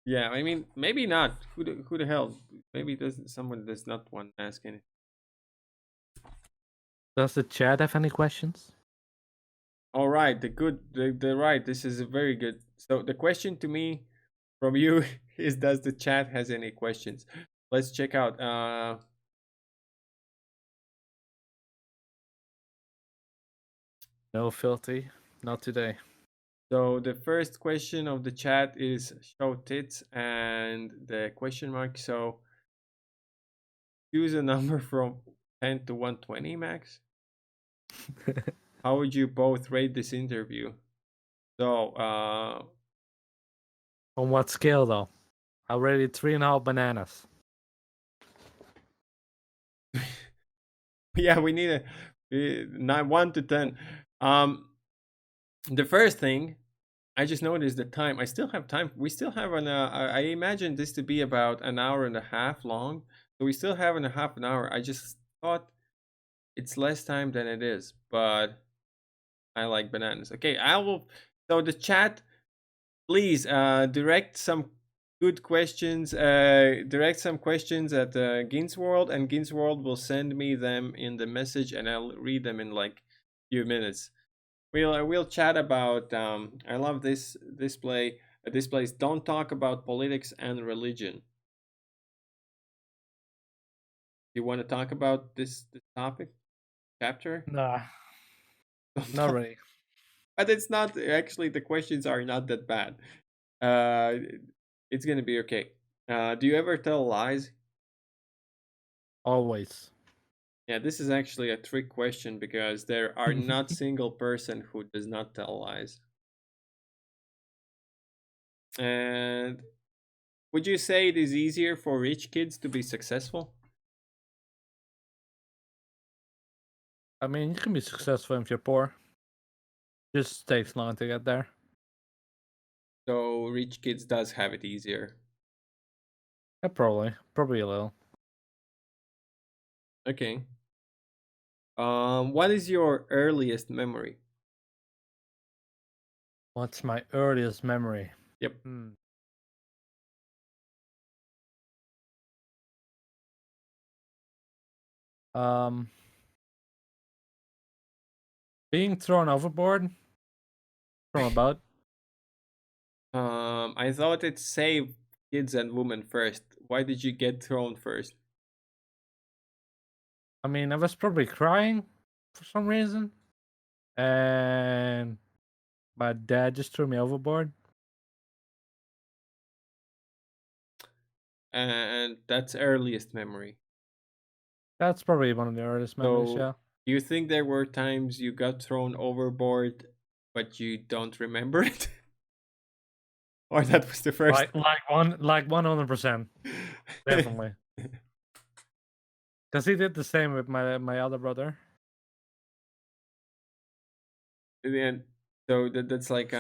Yeah, I mean maybe not. Who the hell? Maybe someone does not want to ask anything. Does the chat have any questions? All right, the right. This is a very good. So the question to me from you is, does the chat has any questions? Let's check out. No, filthy. Not today. So the first question of the chat is show tits and the question mark. So choose a number from 10 to 120, Max. How would you both rate this interview? So On what scale, though? I rated 3.5 bananas. yeah, we need a 1 to 10. The first thing I just noticed the time. I still have time. We still have I imagine this to be about an hour and a half long. So we still have a half an hour. I just thought it's less time than it is, but I like bananas. Okay, I will. So the chat, please direct some good questions. Direct some questions at Ginsworld, and Ginsworld will send me them in the message, and I'll read them in like few minutes. We'll chat about. I love this display. Displays don't talk about politics and religion. You want to talk about this topic chapter? Nah, Don't not talk- really. but it's not actually. The questions are not that bad. Uh, it's gonna be okay. Do you ever tell lies? Always. Yeah, this is actually a trick question because there are not single person who does not tell lies. And would you say it is easier for rich kids to be successful? I mean, you can be successful if you're poor. Just takes long to get there. So rich kids does have it easier. Yeah, probably a little. Okay. What is your earliest memory? What's my earliest memory? Yep. Hmm. Um, being thrown overboard from a boat. I thought it saved kids and women first. Why did you get thrown first? I mean, I was probably crying for some reason, and my dad just threw me overboard. And that's earliest memory. That's probably one of the earliest memories. So Yeah, you think there were times you got thrown overboard, but you don't remember it, or that was the first? like 100%, definitely. Because he did the same with my other brother. And so that's like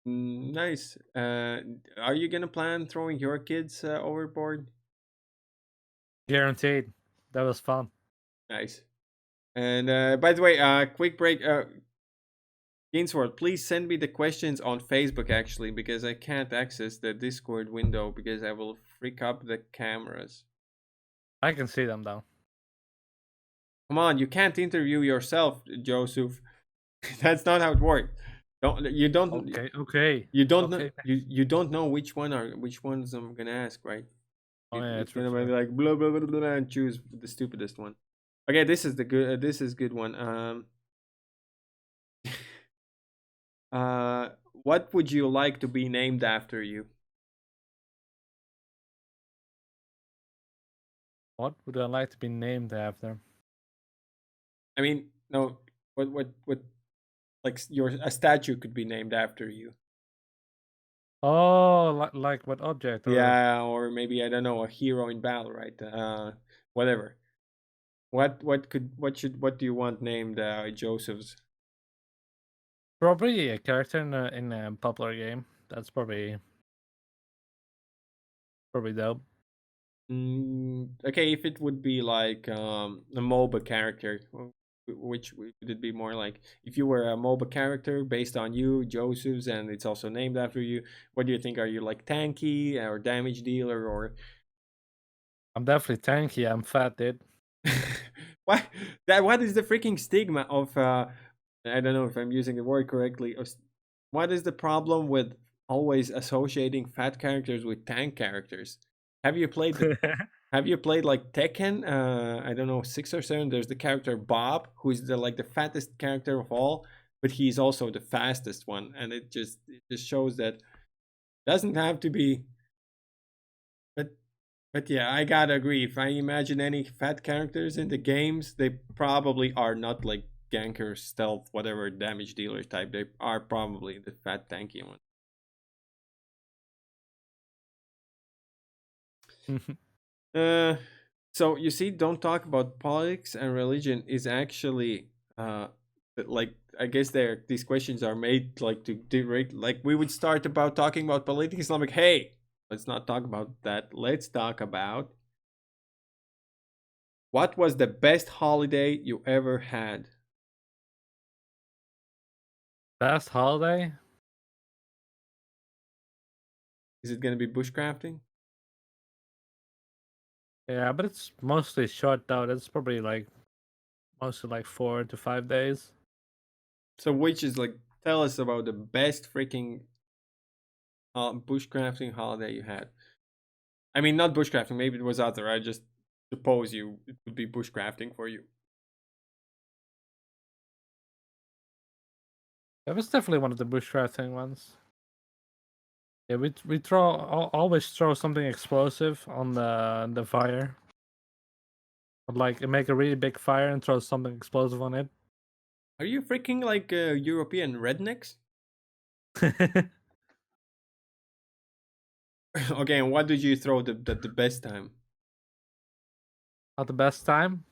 nice. Are you gonna plan throwing your kids overboard? Guaranteed. That was fun. Nice. And by the way, quick break. Gainsworth, please send me the questions on Facebook actually, because I can't access the Discord window because I will freak up the cameras. I can see them though. Come on, you can't interview yourself, Joseph. That's not how it works. Okay. You don't know Okay. you don't know which ones I'm gonna ask, right? Oh yeah, It's true, gonna be true. like blah blah blah blah blah, and choose the stupidest one. Okay, this is the good. This is good one. What would you like to be named after you? What would I like to be named after? I mean, no. What? Like your a statue could be named after you. Oh, like what object or Yeah, or maybe I don't know, a hero in battle, right? Whatever. What do you want named Joseph's? probably a character in a popular game. That's probably dope. Okay, if it would be like a MOBA character, which would it be more like? If you were a MOBA character based on you, Joseph's, and it's also named after you, what do you think? Are you like tanky or damage dealer or I'm definitely tanky. I'm fat, dude. what? What is the freaking stigma of? I don't know if I'm using the word correctly. What is the problem with always associating fat characters with tank characters? Have you played the Have you played like Tekken? I don't know, 6 or 7. There's the character Bob, who is the fattest character of all, but he's also the fastest one, and it just shows that doesn't have to be. But but yeah, I gotta agree. If I imagine any fat characters in the games, they probably are not like ganker, stealth, whatever damage dealer type. They are probably the fat tanky one. Uh, so you see, don't talk about politics and religion is actually like I guess these questions are made like to direct like we would start about talking about politics. I'm like, hey, let's not talk about that. Let's talk about what was the best holiday you ever had. Best holiday? Is it gonna be bushcrafting? Yeah, but it's mostly short out. It's probably like mostly like 4 to 5 days. So which is like tell us about the best freaking bushcrafting holiday you had. I mean, not bushcrafting. Maybe it was other. I just suppose it would be bushcrafting for you. That was definitely one of the bushcrafting ones. Yeah, we always throw something explosive on the fire. Like make a really big fire and throw something explosive on it. Are you freaking like European rednecks? Okay, and what did you throw the best time? Not the best time.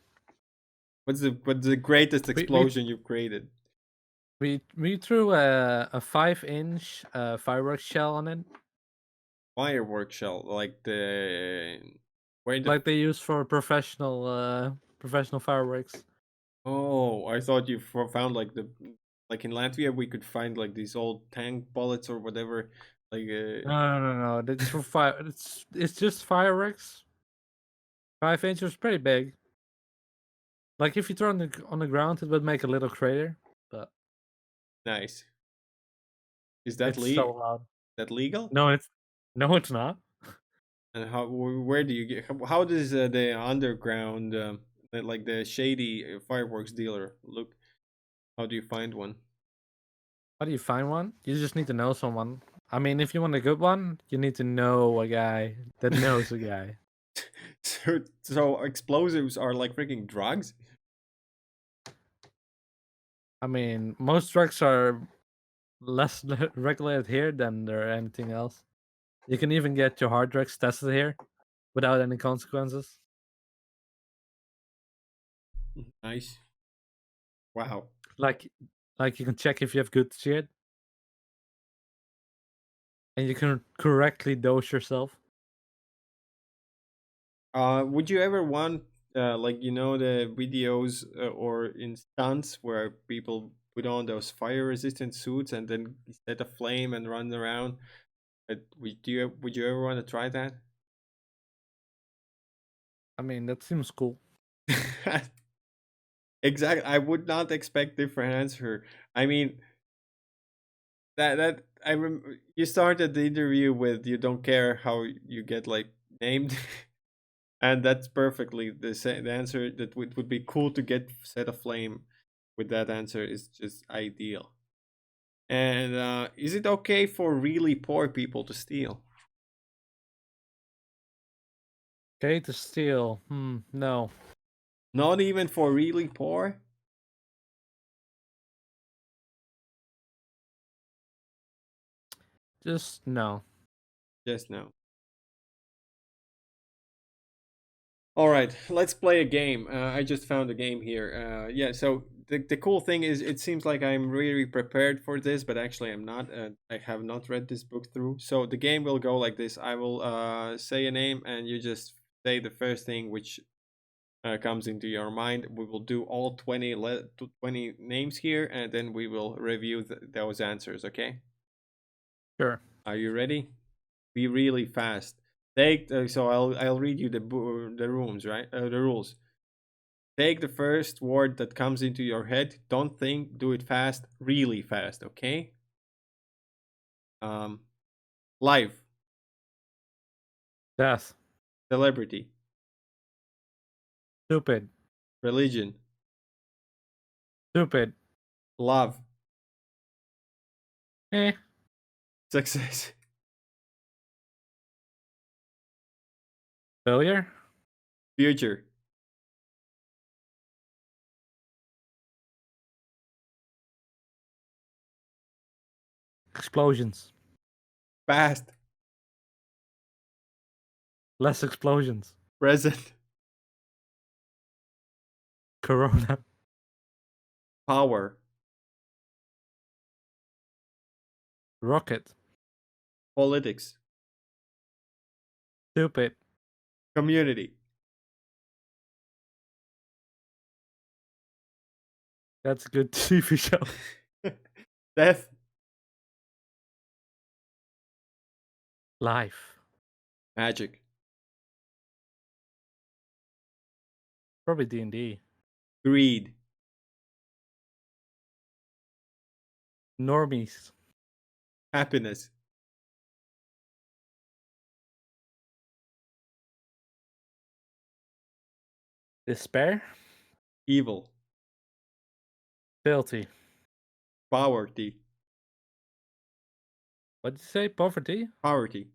What's the greatest We we explosion you've created? we threw a 5-inch fireworks shell on it, Firework shell, like the where the like they use for professional fireworks. oh, I thought you found like the like in Latvia we could find like these old tank bullets or whatever. Like No. It's for fire. It's just fireworks. 5 inches is pretty big. Like if you throw on the ground, it would make a little crater, but nice. Is it's so loud. that legal? No, it's not. And how where do you get how does the underground like the shady fireworks dealer look? How do you find one? How do you find one? You just need to know someone. I mean, if you want a good one, you need to know a guy that knows a guy. So explosives are like freaking drugs? I mean, most drugs are less regulated here than there anything else. You can even get your hard drugs tested here without any consequences. Nice. Wow. Like, like you can check if you have good shit, and you can correctly dose yourself. Would you ever want like you know the videos or in stunts where people put on those fire resistant suits and then set a flame and run around? Would you ever want to try that? I mean, that seems cool. Exactly. I would not expect different answer. I mean you started the interview with you don't care how you get like named. And that's perfectly the answer that would be cool to get set aflame with that answer is just ideal. And is it okay for really poor people to steal? Okay, to steal. No. Not even for really poor? Just no. Just no. All right, let's play a game. I just found a game here. Yeah, so the cool thing is it seems like I'm really prepared for this, but actually I'm not. I have not read this book through. So the game will go like this. I will say a name and you just say the first thing which comes into your mind. We will do all 20 names here and then we will review those answers, okay? Sure. Are you ready? Be really fast. Take so I'll read you the rooms, right? The rules. Take the first word that comes into your head. Don't think. Do it fast, really fast. Okay. Um, life, Death. celebrity, Stupid. religion, Stupid. love, Eh. success, Failure. future, Explosions. past, Less explosions. present, Corona. power, Rocket. politics, Stupid. community, That's a good TV show. death, Life. magic, Probably D&D. greed, Normies. happiness, Despair. evil, Filthy. poverty, What did you say? Poverty? poverty,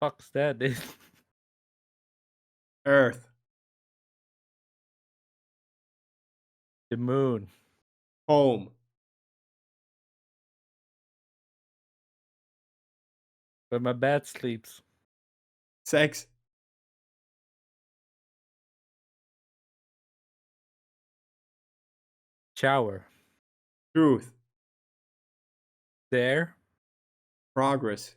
Fuck's that, dude. earth, The moon. Home. Where my bed sleeps. Sex. Shower. Truth. There. Progress.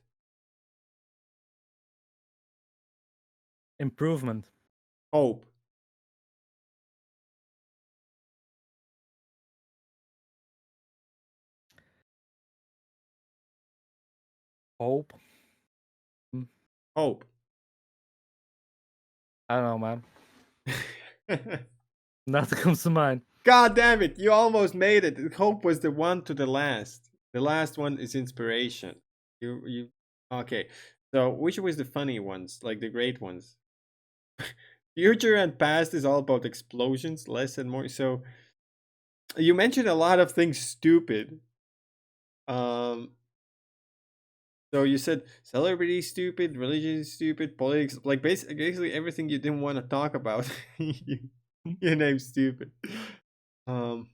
Improvement. Hope. Hope. Hope. I don't know, man. Nothing comes to mind. God damn it, you almost made it. Hope was the one to the last. The last one is inspiration. You okay. So which was the funny ones, like the great ones? Future and past is all about explosions, less and more. So you mentioned a lot of things stupid. Um so you said celebrity is stupid, religion is stupid, politics, like basically everything you didn't want to talk about. You named stupid. Um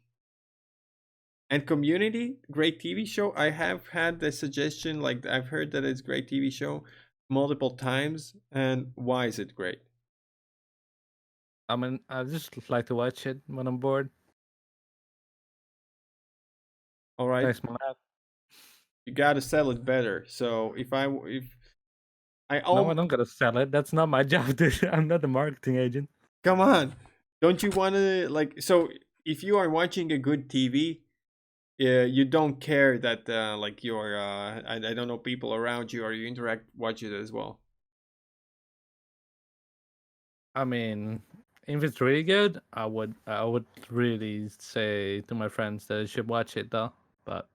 And Community, great TV show. I have had the suggestion, like I've heard that it's great TV show multiple times. And why is it great? I mean, I just like to watch it when I'm bored. All right, Thanks, my lab. you gotta sell it better. So if I No, I all don't gotta sell it. That's not my job, dude. I'm not the marketing agent. come on, don't you want to like so if you are watching a good TV, you don't care that like your I don't know people around you or you interact watch it as well. I mean, if it's really good, I would really say to my friends that they should watch it though. But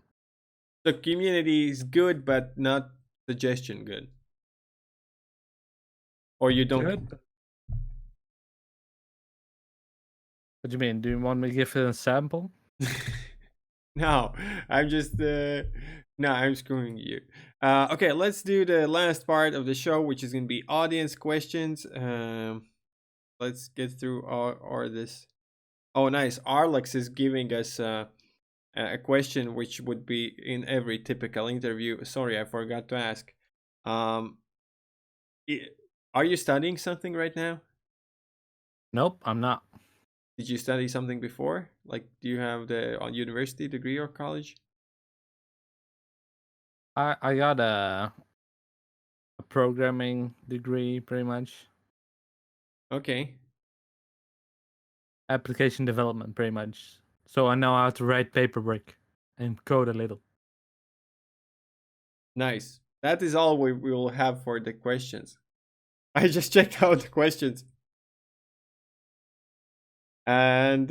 The Community is good, but not suggestion good. Or you don't. good. What do you mean? Do you want me to give it a sample? No, I'm just no, I'm screwing you. Okay, let's do the last part of the show, which is gonna be audience questions. Let's get through all this. Oh, nice. Arlex is giving us a question which would be in every typical interview. Sorry, I forgot to ask. Um, are you studying something right now? Nope, I'm not. Did you study something before? Like, do you have the university degree or college? I got a programming degree, pretty much. Okay. Application development, pretty much. So I know how to write paperwork and code a little. Nice. That is all we will have for the questions. I just checked out the questions. And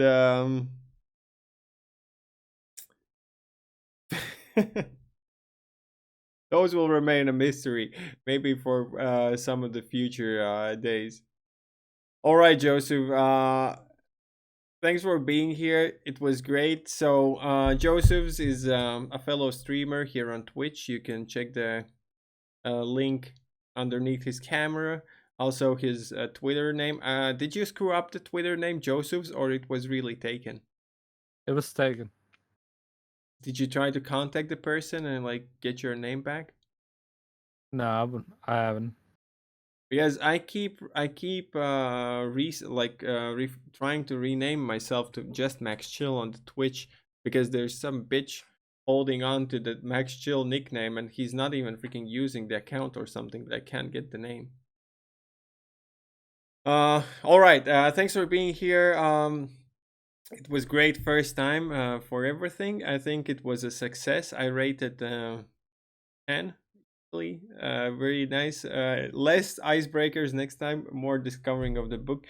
those will remain a mystery, maybe for some of the future days. All right, Joseph. Thanks for being here. It was great. So, Joseph's is a fellow streamer here on Twitch. You can check the link underneath his camera. Also, his Twitter name. Did you screw up the Twitter name, Joseph's, or it was really taken? It was taken. Did you try to contact the person and like get your name back? No, I haven't. Because I keep trying to rename myself to just maxchill on the Twitch because there's some bitch holding on to the maxchill nickname and he's not even freaking using the account or something, but I can't get the name. All right. Thanks for being here. It was great first time for everything. I think it was a success. I rated 10. Very nice. Less icebreakers next time, more discovering of the book.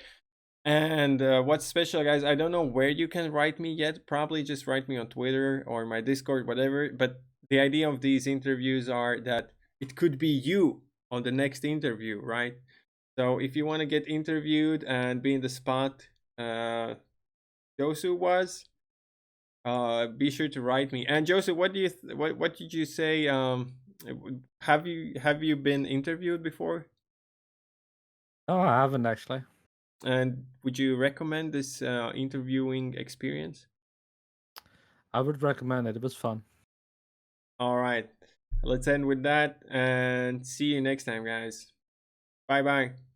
And what's special, guys, I don't know where you can write me yet. Probably just write me on Twitter or my Discord, whatever. But the idea of these interviews are that it could be you on the next interview, right? So if you want to get interviewed and be in the spot Josu was, be sure to write me. And Joseph, what do you what did you say? Have you been interviewed before? No, I haven't actually. And would you recommend this interviewing experience? I would recommend it. It was fun. All right. Let's end with that and see you next time, guys. Bye bye.